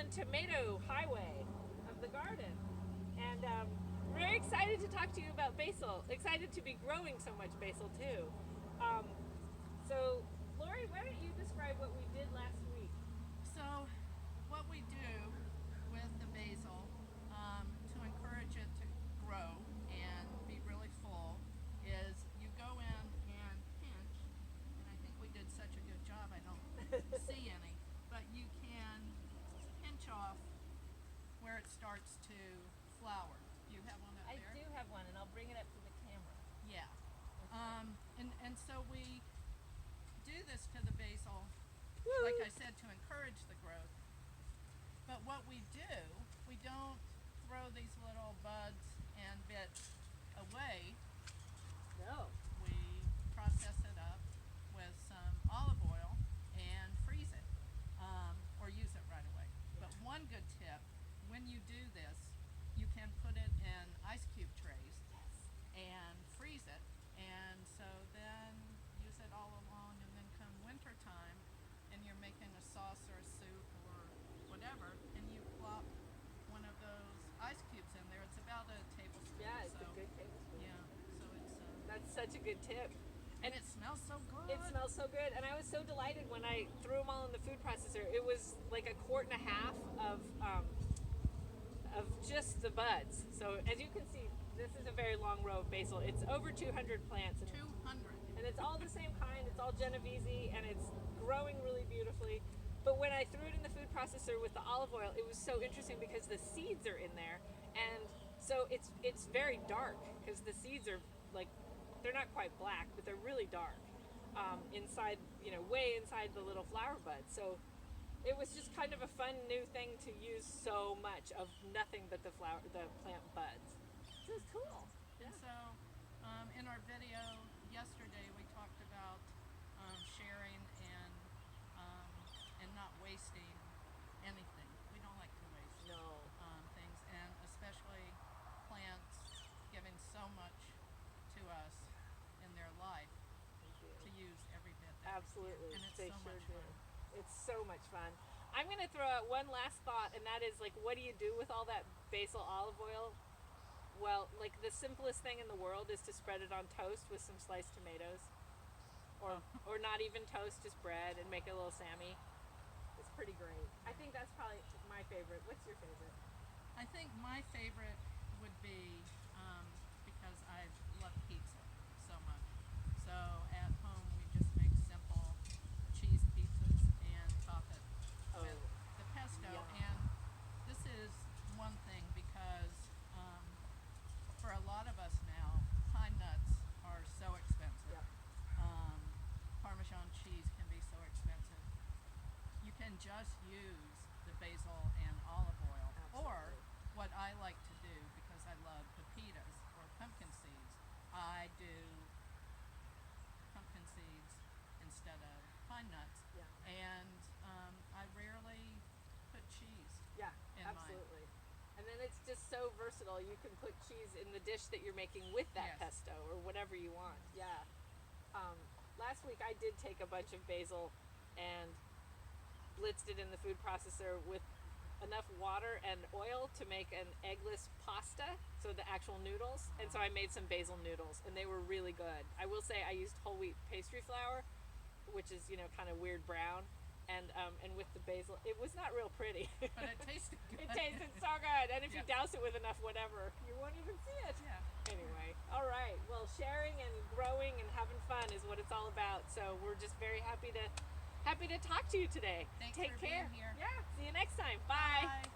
on tomato highway of the garden. And very excited to talk to you about basil. Excited to be growing so much basil too. So, Lori, why don't you describe what we did last week? So, what we do with the basil to encourage it to grow and be really full is you go in and pinch, and I think we did such a good job I don't see any, but you can pinch off where it starts to flower. You have one up I there? do have one, and I'll bring it up to the camera. Yeah. And so we do this to the basil, like I said, to encourage the growth. But what we do, we don't throw these little buds and bits away. No. We process it up with some olive oil and freeze it, or use it right away. But one good tip, when you do this, you can put it in ice cube trays and freeze it, and so then use it all along, and then come winter time and you're making a sauce or a soup or whatever, and you plop one of those ice cubes in there. It's about a tablespoon. Yeah, it's so, a good tablespoon. Yeah, so it's That's such a good tip. and it smells so good. It smells so good, and I was so delighted when I threw them all in the food processor. It was like a quart and a half of just the buds. So as you can see, this is a very long row of basil. It's over 200 plants, and 200. it's all the same kind. It's all Genovese, and it's growing really beautifully. But when I threw it in the food processor with the olive oil, it was so interesting because the seeds are in there, and so it's very dark because the seeds are like, they're not quite black, but they're really dark inside, way inside the little flower buds. So it was just kind of a fun new thing to use so much of nothing but the plant buds. So it's cool. And so, in our video yesterday, we talked about sharing and not wasting anything. We don't like to waste No. things, and especially plants giving so much to us in their life to use every bit. Absolutely. And it's They so sure much do. fun. It's so much fun. I'm going to throw out one last thought, and that is, like, what do you do with all that basil olive oil? Well, like, the simplest thing in the world is to spread it on toast with some sliced tomatoes. Or not even toast, just bread, and make a little Sammy. It's pretty great. I think that's probably my favorite. What's your favorite? I think my favorite would be because I love pizza so much. So at home we just make simple cheese pizzas and top it with the pesto. Yum. And this is one thing because for a lot of us now, pine nuts are so expensive. Yep. Parmesan cheese can be so expensive. You can just use the basil and olive oil. Absolutely. Or what I like to do, because I love pepitas or pumpkin seeds, I do pumpkin seeds instead of pine nuts. Yeah. And I rarely put cheese. Yeah, in absolutely. And then it's just so versatile. You can put cheese in the dish that you're making with that Yes. pesto or whatever you want. Yeah. Last week I did take a bunch of basil and blitzed it in the food processor with enough water and oil to make an eggless pasta, so the actual noodles. And so I made some basil noodles, and they were really good. I will say I used whole wheat pastry flour, which is, kind of weird brown. And with the basil, it was not real pretty. But it tasted good. It tasted so good. And if you Yeah. douse it with enough whatever, you won't even see it. Yeah. Anyway, all right. Well, sharing and growing and having fun is what it's all about. So we're just very happy to talk to you today. Thanks Take for care. being here. Yeah. See you next time. Bye. Bye.